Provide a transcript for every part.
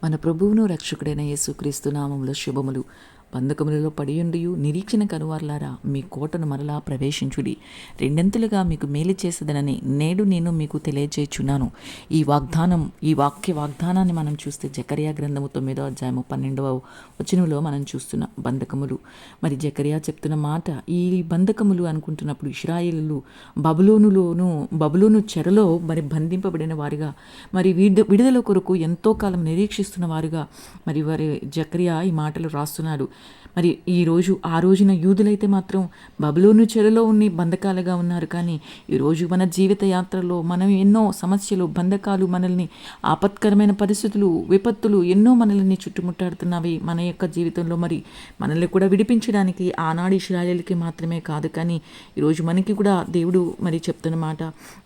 మన ప్రభువును రక్షకుడైన యేసుక్రీస్తు నామములో శుభములు. బంధకములలో పడియుండియు నిరీక్షణ కనువార్లారా, మీ కోటను మరలా ప్రవేశించుడి, రెండంతలుగా మీకు మేలు చేసేదనని నేడు నేను మీకు తెలియజేయుచున్నాను. ఈ వాక్య వాగ్దానాన్ని మనం చూస్తే జకర్యా గ్రంథము 9వ అధ్యాయము 12వ వచనంలో మనం చూస్తున్నాం. బంధకములు మరి జకర్యా చెప్తున్న మాట, ఈ బంధకములు అనుకుంటున్నప్పుడు ఇశ్రాయేలులు బబులోను చెరలో మరి బంధింపబడిన వారుగా, మరి విడుదల కొరకు ఎంతో కాలం నిరీక్షిస్తున్న వారుగా మరి వారి జకర్యా ఈ మాటలు రాస్తున్నాడు. మరి ఆ రోజున యూదులైతే మాత్రం బబులోను చెరలో ఉండి బంధకాలుగా ఉన్నారు. కానీ ఈరోజు మన జీవిత యాత్రలో మనం ఎన్నో సమస్యలు, బంధకాలు, మనల్ని ఆపత్కరమైన పరిస్థితులు, విపత్తులు ఎన్నో మనల్ని చుట్టుముట్టాడుతున్నవి మన యొక్క జీవితంలో. మరి మనల్ని కూడా విడిపించడానికి ఆనాడు ఇశ్రాయేలుకి మాత్రమే కాదు, కానీ ఈరోజు మనకి కూడా దేవుడు మరి చెప్తున్నమాట,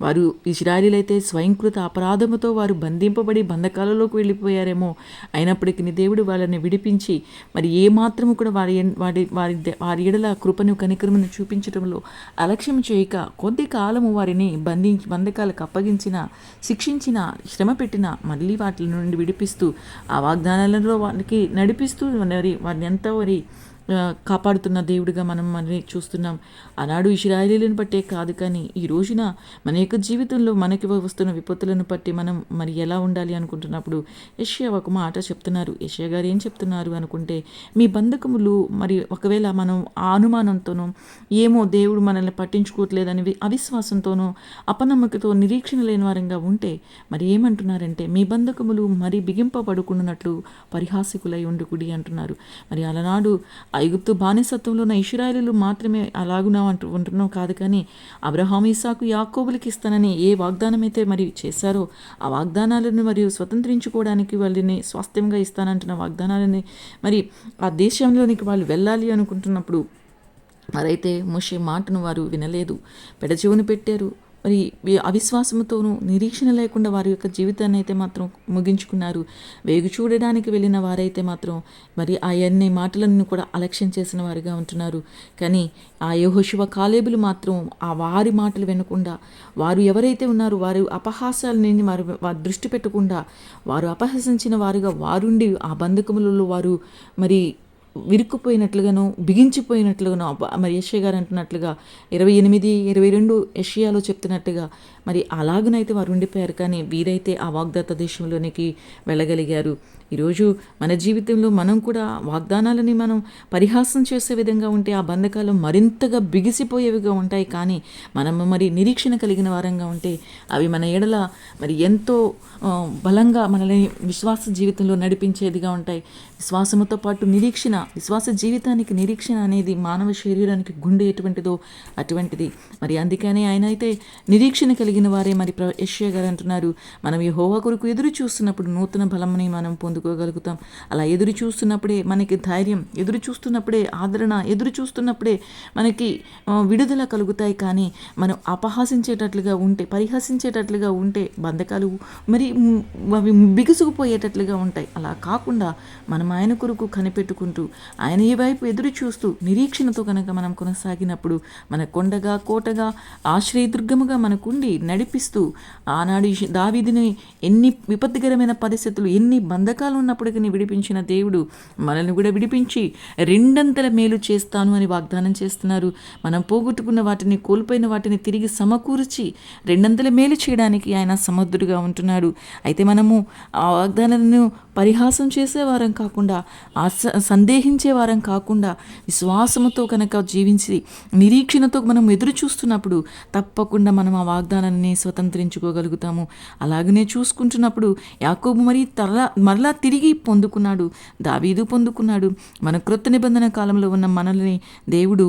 వారు ఇశ్రాయేలీలైతే స్వయంకృత అపరాధముతో వారు బంధింపబడి బంధకాలలోకి వెళ్ళిపోయారేమో, అయినప్పటికీ దేవుడు వాళ్ళని విడిపించి మరి ఏ మాత్రము కూడా వారి ఎడల కృపను, కనికరమును చూపించడంలో అలక్ష్యం చేయక కొద్ది కాలము వారిని బంధకాలకు అప్పగించిన, శిక్షించిన, శ్రమ పెట్టిన, మళ్ళీ వాటి నుండి విడిపిస్తూ ఆ వాగ్దానాలలో వారికి నడిపిస్తూ వారిని ఎంతో కాపాడుతున్న దేవుడిగా మనం మనని చూస్తున్నాం. ఆనాడు ఇశ్రాయేలీలను బట్టే కాదు, కానీ ఈ రోజున మన యొక్క జీవితంలో మనకి వస్తున్న విపత్తులను బట్టి మనం మరి ఎలా ఉండాలి అనుకుంటున్నప్పుడు యెషయా ఒక మాట చెప్తున్నారు. యెషయా గారు ఏం చెప్తున్నారు అనుకుంటే, మీ బంధకములు మరి ఒకవేళ మనం ఆ అనుమానంతోనో, ఏమో దేవుడు మనల్ని పట్టించుకోవట్లేదని అవిశ్వాసంతోనో, అపనమ్మకతో, నిరీక్షణ లేని వారంగా ఉంటే మరి ఏమంటున్నారంటే, మీ బంధకములు మరి బిగింపబడుకున్నట్లు పరిహాసికులై ఉండుకుడి అంటున్నారు. మరి అలనాడు ఐగుప్తు బానిసత్వంలో ఉన్న ఇశ్రాయేలీలు మాత్రమే అలాగునా ఉంటున్నాం కాదు, కానీ అబ్రహాము, ఇస్సాకు, యాకోబులకి ఇస్తానని ఏ వాగ్దానం అయితే మరి చేశారో ఆ వాగ్దానాలను మరియు స్వతంత్రించుకోవడానికి వాళ్ళని స్వాస్థ్యంగా ఇస్తానంటున్న వాగ్దానాలని మరి ఆ దేశంలోనికి వాళ్ళు వెళ్ళాలి అనుకుంటున్నప్పుడు మరైతే మోషే మాటను వారు వినలేదు, పెడచెవును పెట్టారు. మరి అవిశ్వాసంతోనూ, నిరీక్షణ లేకుండా వారి యొక్క జీవితాన్ని అయితే మాత్రం ముగించుకున్నారు. వేగు చూడడానికి వెళ్ళిన వారైతే మాత్రం మరి ఆయన్ని మాటలను కూడా అలక్ష్యం చేసిన వారిగా ఉంటున్నారు. కానీ ఆ యెహోషువ, కాలేబులు మాత్రం ఆ వారి మాటలు వినకుండా, వారు ఎవరైతే ఉన్నారో వారి అపహాసాలని వారు దృష్టి పెట్టకుండా, వారు అపహసించిన వారుగా వారుండి ఆ బంధకములలో వారు మరి విరుక్కుపోయినట్లుగాను, బిగించిపోయినట్లుగాను, మరి యెషయా గారు అంటున్నట్లుగా 28, 22 యెషయాలో చెప్తున్నట్టుగా మరి అలాగనైతే వారు ఉండిపోయారు. కానీ వీరైతే ఆ వాగ్దాత దేశంలోనికి వెళ్ళగలిగారు. ఈరోజు మన జీవితంలో మనం కూడా వాగ్దానాలని మనం పరిహాసం చేసే విధంగా ఉంటే ఆ బంధకాలు మరింతగా బిగిసిపోయేవిగా ఉంటాయి. కానీ మనము మరి నిరీక్షణ కలిగిన వారంగా ఉంటే అవి మన ఎడల మరి ఎంతో బలంగా మనల్ని విశ్వాస జీవితంలో నడిపించేదిగా ఉంటాయి. విశ్వాసముతో పాటు నిరీక్షణ, విశ్వాస జీవితానికి నిరీక్షణ అనేది మానవ శరీరానికి గుండె ఎటువంటిదో అటువంటిది. మరి అందుకనే ఆయన అయితే నిరీక్షణ కలిగిన వారే. మరి యెషయా గారు అంటున్నారు, మనం యెహోవా కొరకు ఎదురు చూస్తున్నప్పుడు నూతన బలముని మనం పొందుకోగలుగుతాం. అలా ఎదురు చూస్తున్నప్పుడే మనకి ధైర్యం, ఎదురు చూస్తున్నప్పుడే ఆదరణ, ఎదురు చూస్తున్నప్పుడే మనకి విడుదల కలుగుతాయి. కానీ మనం అపహాసించేటట్లుగా ఉంటే, పరిహసించేటట్లుగా ఉంటే బంధకాలు మరి అవి బిగుసుకుపోయేటట్లుగా ఉంటాయి. అలా కాకుండా మనం ఆయన కొరకు కనిపెట్టుకుంటూ, ఆయన ఈ వైపు ఎదురు చూస్తూ నిరీక్షణతో కనుక మనం కొనసాగినప్పుడు మన కొండగా, కోటగా, ఆశ్రయదుర్గముగా మనకుండి నడిపిస్తూ, ఆనాడు దావీదుని ఎన్ని విపత్తికరమైన పరిస్థితులు, ఎన్ని బంధకాలు ఉన్నప్పటికీ విడిపించిన దేవుడు మనల్ని కూడా విడిపించి రెండంతల మేలు చేస్తాను అని వాగ్దానం చేస్తున్నారు. మనం పోగొట్టుకున్న వాటిని, కోల్పోయిన వాటిని తిరిగి సమకూర్చి రెండంతల మేలు చేయడానికి ఆయన సమర్థుడుగా ఉంటున్నాడు. అయితే మనము ఆ వాగ్దానాలను పరిహాసం చేసేవారం కాకుండా, సందేహించే వారం కాకుండా, విశ్వాసముతో కనుక జీవించి నిరీక్షణతో మనం ఎదురు చూస్తున్నప్పుడు తప్పకుండా మనం ఆ వాగ్దానాన్ని స్వతంత్రించుకోగలుగుతాము. అలాగనే చూసుకుంటున్నప్పుడు యాకోబు మరలా తిరిగి పొందుకున్నాడు, దావీదు పొందుకున్నాడు. మన క్రొత్త నిబంధన కాలంలో ఉన్న మనల్ని దేవుడు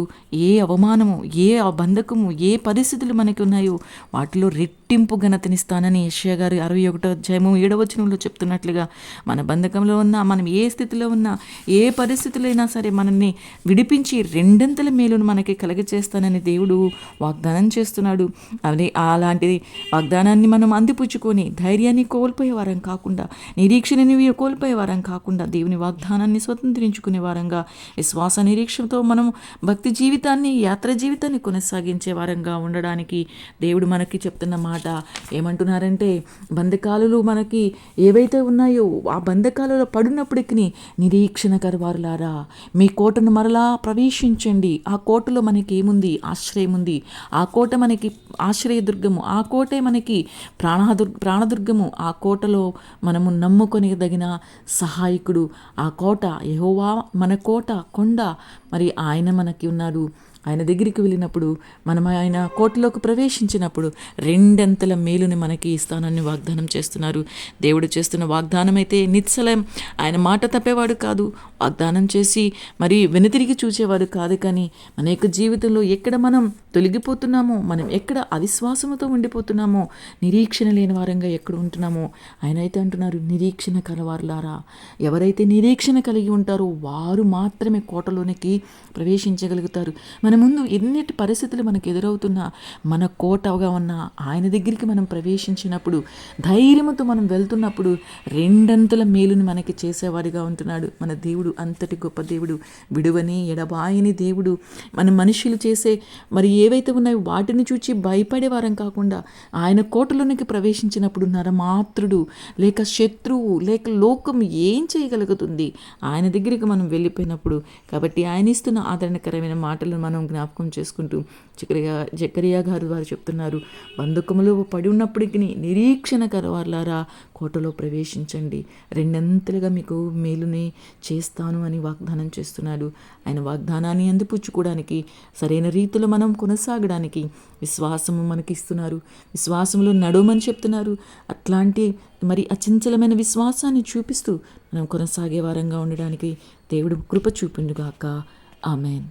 ఏ అవమానము, ఏ బంధకము, ఏ పరిస్థితులు మనకి ఉన్నాయో వాటిలో రెట్టింపు ఘనతనిస్తానని యెషయా గారు 61వ అధ్యాయము 7వ వచనంలో చెప్తున్నట్లుగా మన బంధకంలో ఉన్నా, మనం ఏ స్థితిలో ఉన్నా, ఏ పరిస్థితులైనా సరే మనల్ని విడిపించి రెండంతల మేలును మనకి కలగచేస్తానని దేవుడు వాగ్దానం చేస్తున్నాడు. అలాంటి వాగ్దానాన్ని మనం అందిపుచ్చుకొని ధైర్యాన్ని కోల్పోయే వారం కాకుండా, నిరీక్షణని కోల్పోయే వారం కాకుండా, దేవుని వాగ్దానాన్ని స్వతంత్రించుకునే వారంగా, విశ్వాస నిరీక్షణతో మనం భక్తి జీవితాన్ని, యాత్ర జీవితాన్ని కొనసాగించే వారంగా ఉండడానికి దేవుడు మనకి చెప్తున్న మాట మాట ఏమంటున్నారంటే, బంధకాలలో మనకి ఏవైతే ఉన్నాయో ఆ బంధకాలలో పడినప్పటికీ నిరీక్షణ కలవారులారా మీ కోటను మరలా ప్రవేశించండి. ఆ కోటలో మనకి ఏముంది? ఆశ్రయం ఉంది. ఆ కోట మనకి ఆశ్రయదుర్గము, ఆ కోటే మనకి ప్రాణదుర్గము. ఆ కోటలో మనము నమ్ముకొనదగిన సహాయకుడు. ఆ కోట యెహోవా మన కోట, కొండ. మరి ఆయన మనకి ఉన్నాడు. ఆయన దగ్గరికి వెళ్ళినప్పుడు, మనం ఆయన కోటలోకి ప్రవేశించినప్పుడు రెండంతల మేలుని మనకి ఇస్తానని వాగ్దానం చేస్తున్నారు. దేవుడు చేస్తున్న వాగ్దానం అయితే నిశ్చలం. ఆయన మాట తప్పేవాడు కాదు. వాగ్దానం చేసి మరి వెనుతిరిగి చూచేవాడు కాదు. కానీ మన యొక్క జీవితంలో ఎక్కడ మనం తొలగిపోతున్నామో, మనం ఎక్కడ అవిశ్వాసముతో ఉండిపోతున్నామో, నిరీక్షణ లేని వారంగా ఎక్కడ ఉంటున్నామో, ఆయన అయితే అంటున్నారు, నిరీక్షణ కలవారులారా. ఎవరైతే నిరీక్షణ కలిగి ఉంటారో వారు మాత్రమే కోటలోనికి ప్రవేశించగలుగుతారు. మన ముందు ఎన్నిటి పరిస్థితులు మనకు ఎదురవుతున్నా, మన కోటగా ఉన్న ఆయన దగ్గరికి మనం ప్రవేశించినప్పుడు, ధైర్యంతో మనం వెళ్తున్నప్పుడు రెండంతల మేలుని మనకి చేసేవాడిగా ఉంటున్నాడు. మన దేవుడు అంతటి గొప్ప దేవుడు, విడువని ఎడబాయని దేవుడు. మన మనుషులు చేసే మరి ఏవైతే ఉన్నాయో వాటిని చూచి భయపడే వారం కాకుండా, ఆయన కోటలోనికి ప్రవేశించినప్పుడు నరమాత్రుడు లేక శత్రువు లేక లోకం ఏం చేయగలుగుతుంది ఆయన దగ్గరికి మనం వెళ్ళిపోయినప్పుడు. కాబట్టి ఆయన ఇస్తున్న ఆదరణకరమైన మాటలను మనం జ్ఞాపకం చేసుకుంటూ జకరియా గారు వారు చెప్తున్నారు, బంధకములో పడి ఉన్నప్పటికీ నిరీక్షణ కలవారులారా కోటలో ప్రవేశించండి, రెండంతలుగా మీకు మేలుని చేస్తాను అని వాగ్దానం చేస్తున్నాడు. ఆయన వాగ్దానాన్ని అందిపుచ్చుకోవడానికి, సరైన రీతిలో మనం కొనసాగడానికి విశ్వాసము మనకి ఇస్తున్నారు. విశ్వాసంలో నడవమని చెప్తున్నారు. అట్లాంటి మరి అచంచలమైన విశ్వాసాన్ని చూపిస్తూ మనం కొనసాగే వారంగా ఉండడానికి దేవుడు కృప చూపిండుగాక. ఆమెన్.